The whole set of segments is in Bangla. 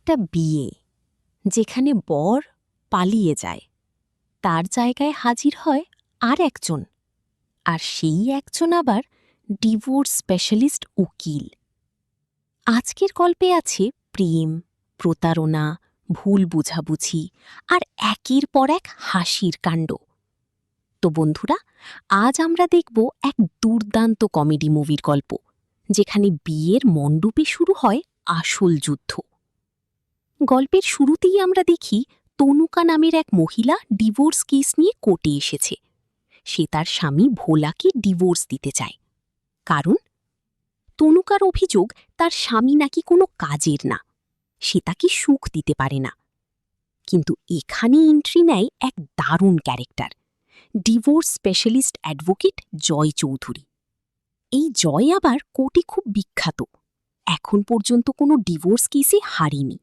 একটা বিয়ে, যেখানে বর পালিয়ে যায়, তার জায়গায় হাজির হয় আর একজন, আর সেই একজন আবার ডিভোর্স স্পেশালিস্ট উকিল। আজকের গল্পে আছে প্রেম, প্রতারণা, ভুল বুঝাবুঝি আর একের পর এক হাসির কাণ্ড। তো বন্ধুরা, আজ আমরা দেখব এক দুর্দান্ত কমেডি মুভির গল্প, যেখানে বিয়ের মণ্ডপে শুরু হয় আসল যুদ্ধ। গল্পের শুরুতেই আমরা দেখি তনুকা নামের এক মহিলা ডিভোর্স কেস নিয়ে কোর্টে এসেছে। সে তার স্বামী ভোলাকে ডিভোর্স দিতে চায়, কারণ তনুকার অভিযোগ তার স্বামী নাকি কোনো কাজের না, সে তাকে সুখ দিতে পারে না। কিন্তু এখানে এন্ট্রি নেয় এক দারুণ ক্যারেক্টার, ডিভোর্স স্পেশালিস্ট অ্যাডভোকেট জয় চৌধুরী। এই জয় আবার কোর্টে খুব বিখ্যাত, এখন পর্যন্ত কোনো ডিভোর্স কেসে হারেনি।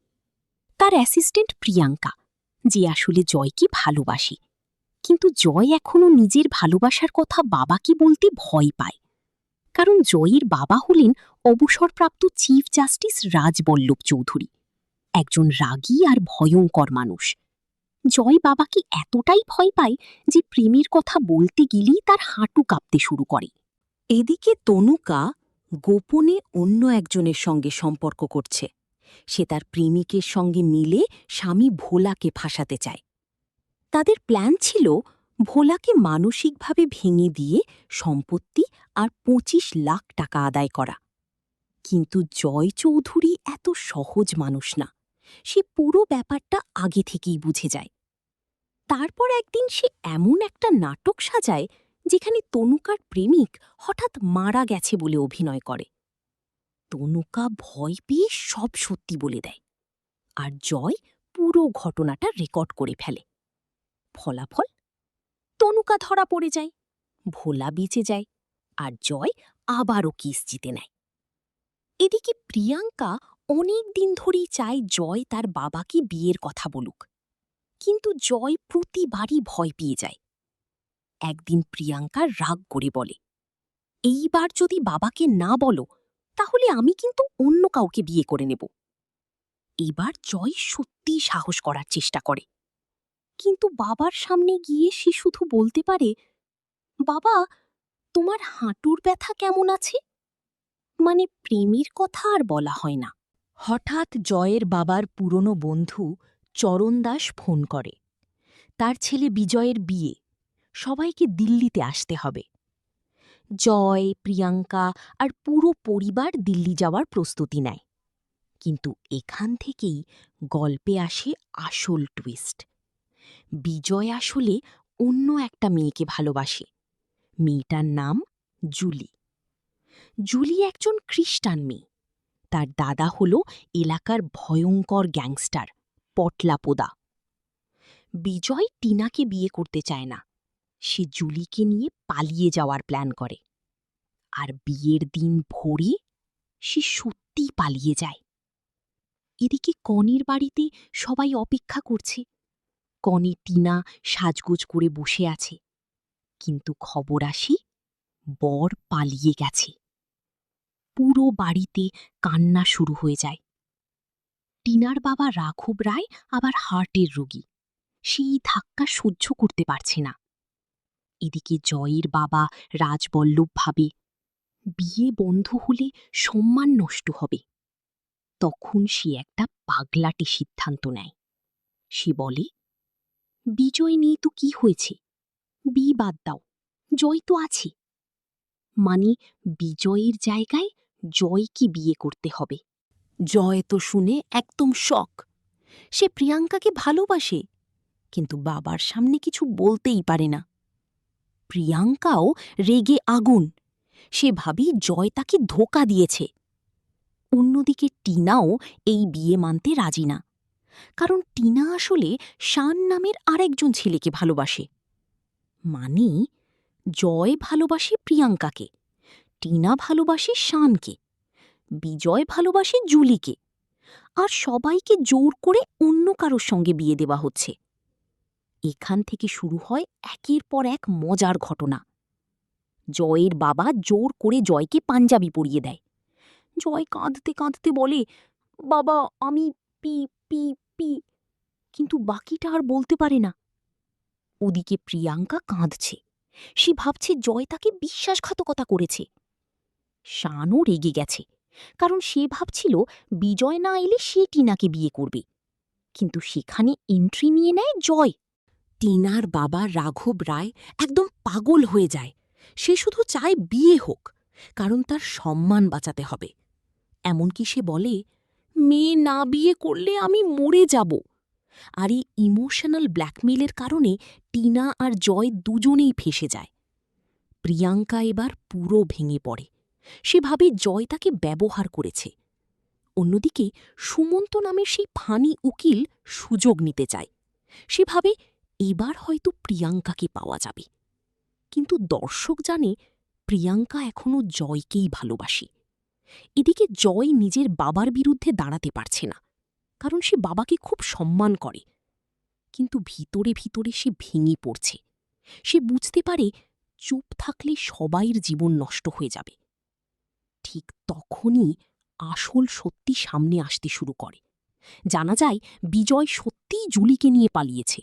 তার অ্যাসিস্ট্যান্ট প্রিয়াঙ্কা, যে আসলে জয়কে ভালোবাসে, কিন্তু জয় এখনও নিজের ভালোবাসার কথা বাবাকে বলতে ভয় পায়, কারণ জয়ের বাবা হলেন অবসরপ্রাপ্ত চিফ জাস্টিস রাজবল্লভ চৌধুরী, একজন রাগী আর ভয়ঙ্কর মানুষ। জয় বাবাকে এতটাই ভয় পায় যে প্রেমের কথা বলতে গেলেই তার হাঁটু কাঁপতে শুরু করে। এদিকে তনুকা গোপনে অন্য একজনের সঙ্গে সম্পর্ক করছে। সে তার প্রেমিকের সঙ্গে মিলে স্বামী ভোলাকে ফাঁসাতে চায়। তাদের প্ল্যান ছিল ভোলাকে মানসিকভাবে ভেঙে দিয়ে সম্পত্তি আর ২৫ লাখ টাকা আদায় করা। কিন্তু জয় চৌধুরী এত সহজ মানুষ না, সে পুরো ব্যাপারটা আগে থেকেই বুঝে যায়। তারপর একদিন সে এমন একটা নাটক সাজায় যেখানে তনুকার প্রেমিক হঠাৎ মারা গেছে বলে অভিনয় করে। তনুকা ভয় পেয়ে সব সত্যি বলে দেয়, আর জয় পুরো ঘটনাটা রেকর্ড করে ফেলে। ফলাফল, তনুকা ধরা পড়ে যায়, ভোলা বেঁচে যায়, আর জয় আবারও কেস জিতে নেয়। এদিকে প্রিয়াঙ্কা অনেক দিন ধরেই চায় জয় তার বাবাকে বিয়ের কথা বলুক, কিন্তু জয় প্রতিবারই ভয় পেয়ে যায়। একদিন প্রিয়াঙ্কা রাগ করে বলে, এইবার যদি বাবাকে না বলো, তাহলে আমি কিন্তু অন্য কাউকে বিয়ে করে নেব। এবার জয় সত্যিই সাহস করার চেষ্টা করে, কিন্তু বাবার সামনে গিয়ে সে শুধু বলতে পারে, বাবা, তোমার হাঁটুর ব্যথা কেমন আছে? মানে প্রেমের কথা আর বলা হয় না। হঠাৎ জয়ের বাবার পুরনো বন্ধু চরণ দাস ফোন করে, তার ছেলে বিজয়ের বিয়ে, সবাইকে দিল্লিতে আসতে হবে। জয়, প্রিয়াঙ্কা আর পুরো পরিবার দিল্লি যাওয়ার প্রস্তুতি নেয়। কিন্তু এখান থেকেই গল্পে আসে আসল টুইস্ট। বিজয় আসলে অন্য একটা মেয়েকে ভালোবাসে। মেয়েটার নাম জুলি। জুলি একজন খ্রিস্টান মেয়ে। তার দাদা হল এলাকার ভয়ঙ্কর গ্যাংস্টার পটলাপোদা। বিজয় টিনাকে বিয়ে করতে চায় না, সে জুলিকে নিয়ে পালিয়ে যাওয়ার প্ল্যান করে। আর বিয়ের দিন ভোরে সে সত্যিই পালিয়ে যায়। এদিকে কনের বাড়িতে সবাই অপেক্ষা করছে। কনে টিনা সাজগোজ করে বসে আছে, কিন্তু খবর আসে বর পালিয়ে গেছে। পুরো বাড়িতে কান্না শুরু হয়ে যায়। টিনার বাবা রাঘব রায় আবার হার্টের রোগী, সেই ধাক্কা সহ্য করতে পারছে না। এদিকে জয়ের বাবা রাজবল্লভ ভাবে, বিয়ে বন্ধ হলে সম্মান নষ্ট হবে। তখন সে একটা পাগলাটে সিদ্ধান্ত নেয়। সে বলে, বিজয় নেই তো কি হয়েছে, বিয়ে বাদ দাও, জয় তো আছে। মানে বিজয়ের জায়গায় জয়কে বিয়ে করতে হবে। জয় তো শুনে একদম শক। সে প্রিয়াঙ্কাকে ভালোবাসে, কিন্তু বাবার সামনে কিছু বলতেই পারে না। প্রিয়াঙ্কাও রেগে আগুন, সে ভাবি জয় তাকে ধোঁকা দিয়েছে। অন্যদিকে টিনাও এই বিয়ে মানতে রাজি না, কারণ টিনা আসলে শান নামের আরেকজন ছেলেকে ভালোবাসে। মানে জয় ভালোবাসে প্রিয়াঙ্কাকে, টিনা ভালোবাসে শানকে, বিজয় ভালোবাসে জুলিকে, আর সবাইকে জোর করে অন্য কারোর সঙ্গে বিয়ে দেওয়া হচ্ছে। এখান থেকে শুরু হয় একের পর এক মজার ঘটনা। জয়ের বাবা জোর করে জয়কে পাঞ্জাবি পরিয়ে দেয়। জয় কাঁদতে কাঁদতে বলে, বাবা, আমি পি পি পি, কিন্তু বাকিটা আর বলতে পারে না। ওদিকে প্রিয়াঙ্কা কাঁদছে। সে ভাবছে জয় তাকে বিশ্বাসঘাতকতা করেছে। শানও রেগে গেছে, কারণ সে ভাবছিল বিজয় না এলে সে টিনাকে বিয়ে করবে। কিন্তু সেখানে এন্ট্রি নিয়ে নেয় জয়। টিনার বাবা রাঘব রায় একদম পাগল হয়ে যায়। সে শুধু চায় বিয়ে হোক, কারণ তার সম্মান বাঁচাতে হবে। এমনকি সে বলে, মেয়ে না বিয়ে করলে আমি মরে যাব। আর এই ইমোশনাল ব্ল্যাকমেলের কারণে টিনা আর জয় দুজনেই ফেসে যায়। প্রিয়াঙ্কা এবার পুরো ভেঙে পড়ে। সে ভাবে জয় তাকে ব্যবহার করেছে। অন্যদিকে সুমন্ত নামের সেই ফানি উকিল সুযোগ নিতে চায়। সে ভাবে এবার হয়তো প্রিয়াঙ্কাকে পাওয়া যাবে। কিন্তু দর্শক জানে প্রিয়াঙ্কা এখনও জয়কেই ভালোবাসে। এদিকে জয় নিজের বাবার বিরুদ্ধে দাঁড়াতে পারছে না, কারণ সে বাবাকে খুব সম্মান করে। কিন্তু ভিতরে ভিতরে সে ভেঙে পড়ছে। সে বুঝতে পারে চুপ থাকলে সবাইয়ের জীবন নষ্ট হয়ে যাবে। ঠিক তখনই আসল সত্যি সামনে আসতে শুরু করে। জানা যায় বিজয় সত্যিই জুলিকে নিয়ে পালিয়েছে।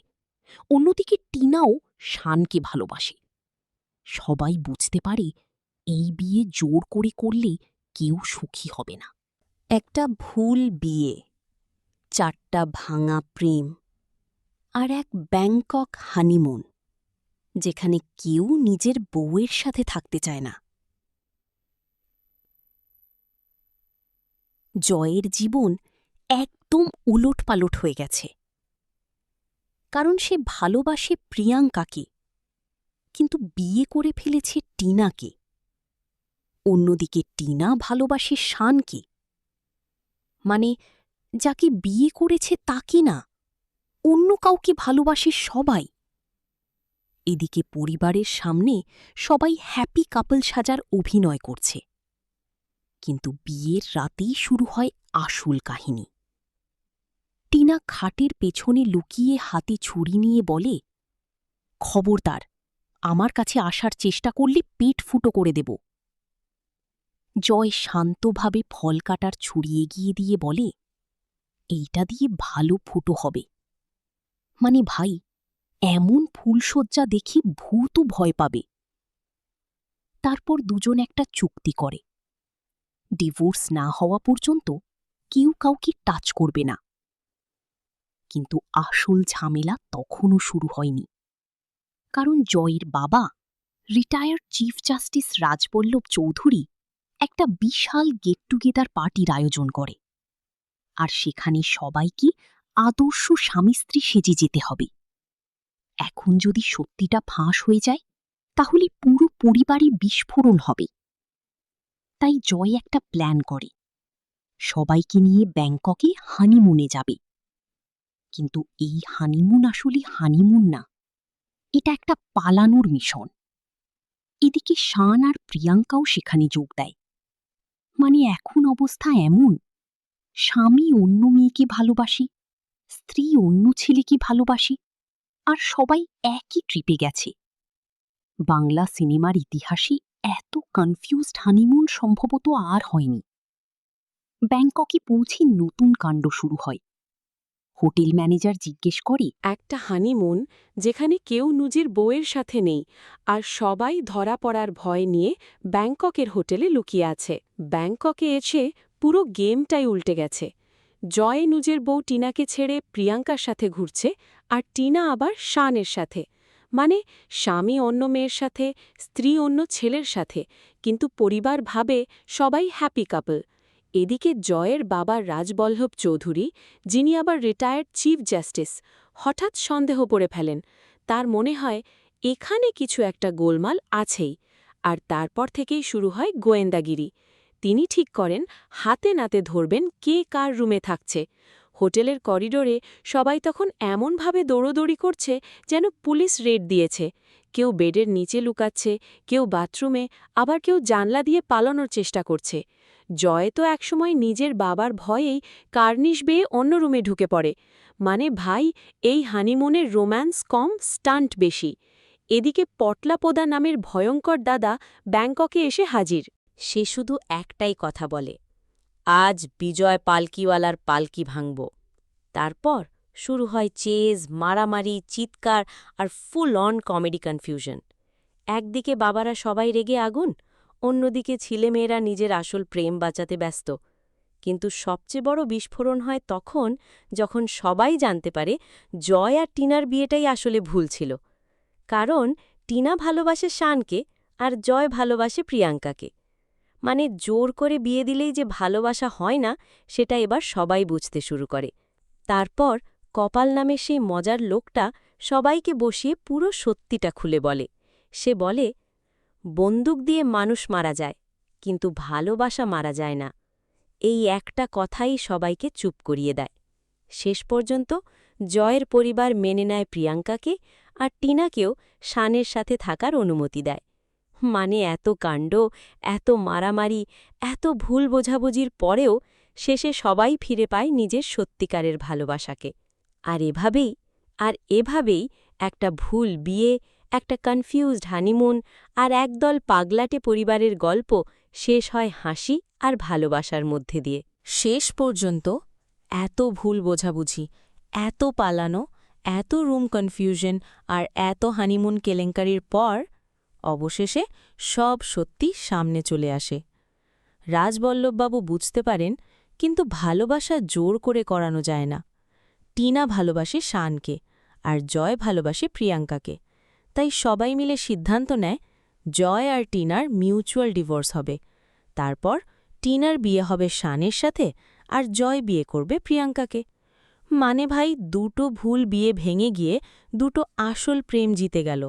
অন্যদিকে টিনাও শানকে ভালোবাসে। সবাই বুঝতে পারে এই বিয়ে জোর করে করলে কেউ সুখী হবে না। একটা ভুল বিয়ে, 4টা ভাঙা প্রেম, আর এক ব্যাংকক হানিমুন, যেখানে কেউ নিজের বউয়ের সাথে থাকতে চায় না। জয়ের জীবন একদম উলটপালট হয়ে গেছে, কারণ সে ভালোবাসে প্রিয়াঙ্কাকে, কিন্তু বিয়ে করে ফেলেছে টিনাকে। অন্যদিকে টিনা ভালোবাসে শানকে, মানে যাকে বিয়ে করেছে তাকে না, অন্য কাউকে ভালোবাসে সবাই। এদিকে পরিবারের সামনে সবাই হ্যাপি কাপল সাজার অভিনয় করছে, কিন্তু বিয়ের রাতেই শুরু হয় আসল কাহিনী। টিনা খাটের পেছনে লুকিয়ে হাতে ছুরি নিয়ে বলে, খবরদার, আমার কাছে আসার চেষ্টা করলে পেট ফুটো করে দেব। জয় শান্তভাবে ফল কাটার ছুরি এগিয়ে দিয়ে বলে, এইটা দিয়ে ভালো ফুটো হবে। মানে ভাই, এমন ফুলশয্যা দেখে ভূতও ভয় পাবে। তারপর দুজন একটা চুক্তি করে, ডিভোর্স না হওয়া পর্যন্ত কেউ কাউকে টাচ করবে না। কিন্তু আসল ঝামেলা তখনও শুরু হয়নি, কারণ জয়ের বাবা, retired chief justice Rajballabh Chowdhury, একটা বিশাল গেট টুগেদার পার্টির আয়োজন করে। আর সেখানে সবাইকে আদর্শ স্বামী স্ত্রী সেজে যেতে হবে। এখন যদি সত্যিটা ফাঁস হয়ে যায়, তাহলে পুরো পরিবারে বিস্ফোরণ হবে। তাই জয় একটা প্ল্যান করে, সবাইকে নিয়ে ব্যাংককে হানিমুনে যাবে। কিন্তু এই হানিমুন আসলে হানিমুন না, এটা একটা পালানোর মিশন। এদিকে শান আর প্রিয়াঙ্কাও সেখানে যোগ দেয়। মানে এখন অবস্থা এমন, স্বামী অন্য মেয়েকে ভালোবাসে, স্ত্রী অন্য ছেলেকে ভালোবাসে, আর সবাই একই ট্রিপে গেছে। বাংলা সিনেমার ইতিহাসে এত কনফিউজড হানিমুন সম্ভবত আর হয়নি। ব্যাংককে পৌঁছে নতুন কাণ্ড শুরু হয়। হোটেল ম্যানেজার জিজ্ঞেস করে, একটা হানিমুন যেখানে কেউ নিজের বউয়ের সাথে নেই, আর সবাই ধরা পড়ার ভয় নিয়ে ব্যাংককের হোটেলে লুকিয়ে আছে। ব্যাংককে এসে পুরো গেমটাই উল্টে গেছে। জয় নিজের বউ টিনাকে ছেড়ে প্রিয়াঙ্কার সাথে ঘুরছে, আর টিনা আবার শানের সাথে। মানে স্বামী অন্য মেয়ের সাথে, স্ত্রী অন্য ছেলের সাথে, কিন্তু পরিবার ভাবে সবাই হ্যাপি কাপল। এদিকে জয়ের বাবা রাজবল্লভ চৌধুরী, যিনি আবার রিটায়ার্ড চিফ জাস্টিস, হঠাৎ সন্দেহ করে ফেলেন। তার মনে হয় এখানে কিছু একটা গোলমাল আছেই। আর তারপর থেকেই শুরু হয় গোয়েন্দাগিরি। তিনি ঠিক করেন হাতে নাতে ধরবেন কে কার রুমে থাকছে। হোটেলের করিডোরে সবাই তখন এমনভাবে দৌড়োদৌড়ি করছে যেন পুলিশ রেড দিয়েছে। কেউ বেডের নিচে লুকাচ্ছে, কেউ বাথরুমে, আবার কেউ জানলা দিয়ে পালানোর চেষ্টা করছে। জয় তো একসময় নিজের বাবার ভয়েই কার্নিশ বেয়ে অন্য রুমে ঢুকে পড়ে। মানে ভাই, এই হানিমুনের রোম্যান্স কম, স্টান্ট বেশি। এদিকে পটলাপোদা নামের ভয়ঙ্কর দাদা ব্যাংককে এসে হাজির। সে শুধু একটাই কথা বলে, আজ বিজয় পালকিওয়ালার পালকি ভাঙব। তারপর শুরু হয় চেজ, মারামারি, চিৎকার আর ফুল অন কমেডি কনফিউশন। একদিকে বাবারা সবাই রেগে আগুন, অন্যদিকে ছেলেমেয়েরা নিজের আসল প্রেম বাঁচাতে ব্যস্ত। কিন্তু সবচেয়ে বড় বিস্ফোরণ হয় তখন, যখন সবাই জানতে পারে জয় আর টিনার বিয়েটাই আসলে ভুল ছিল। কারণ টিনা ভালোবাসে শানকে আর জয় ভালোবাসে প্রিয়াঙ্কাকে। মানে জোর করে বিয়ে দিলেই যে ভালোবাসা হয় না, সেটা এবার সবাই বুঝতে শুরু করে। তারপর কপাল নামে সেই মজার লোকটা সবাইকে বসিয়ে পুরো সত্যিটা খুলে বলে। সে বলে, বন্দুক দিয়ে মানুষ মারা যায়, কিন্তু ভালোবাসা মারা যায় না। এই একটা কথাই সবাইকে চুপ করিয়ে দেয়। শেষ পর্যন্ত জয়ের পরিবার মেনে নেয় প্রিয়াঙ্কাকে, আর টিনাকেও শানের সাথে থাকার অনুমতি দেয়। মানে এত কাণ্ড, এত মারামারি, এত ভুল বোঝাবুঝির পরেও শেষে সবাই ফিরে পায় নিজের সত্যিকারের ভালোবাসাকে। আর এভাবেই একটা ভুল বিয়ে, একটা কনফিউজড হানিমুন আর একদল পাগলাটে পরিবারের গল্প শেষ হয় হাসি আর ভালোবাসার মধ্যে দিয়ে। শেষ পর্যন্ত এত ভুল বোঝাবুঝি, এত পালানো, এত রুম কনফিউশন আর এত হানিমুন কেলেঙ্কারির পর অবশেষে সব সত্যি সামনে চলে আসে। রাজবল্লভবাবু বুঝতে পারেন, কিন্তু ভালোবাসা জোর করে করানো যায় না। টিনা ভালোবাসে শানকে, আর জয় ভালোবাসে প্রিয়াঙ্কাকে। তাই সবাই মিলে সিদ্ধান্ত নেয় জয় আর টিনার মিউচুয়াল ডিভোর্স হবে। তারপর টিনার বিয়ে হবে শানের সাথে, আর জয় বিয়ে করবে প্রিয়াঙ্কাকে। মানে ভাই, দুটো ভুল বিয়ে ভেঙে গিয়ে দুটো আসল প্রেম জিতে গেল।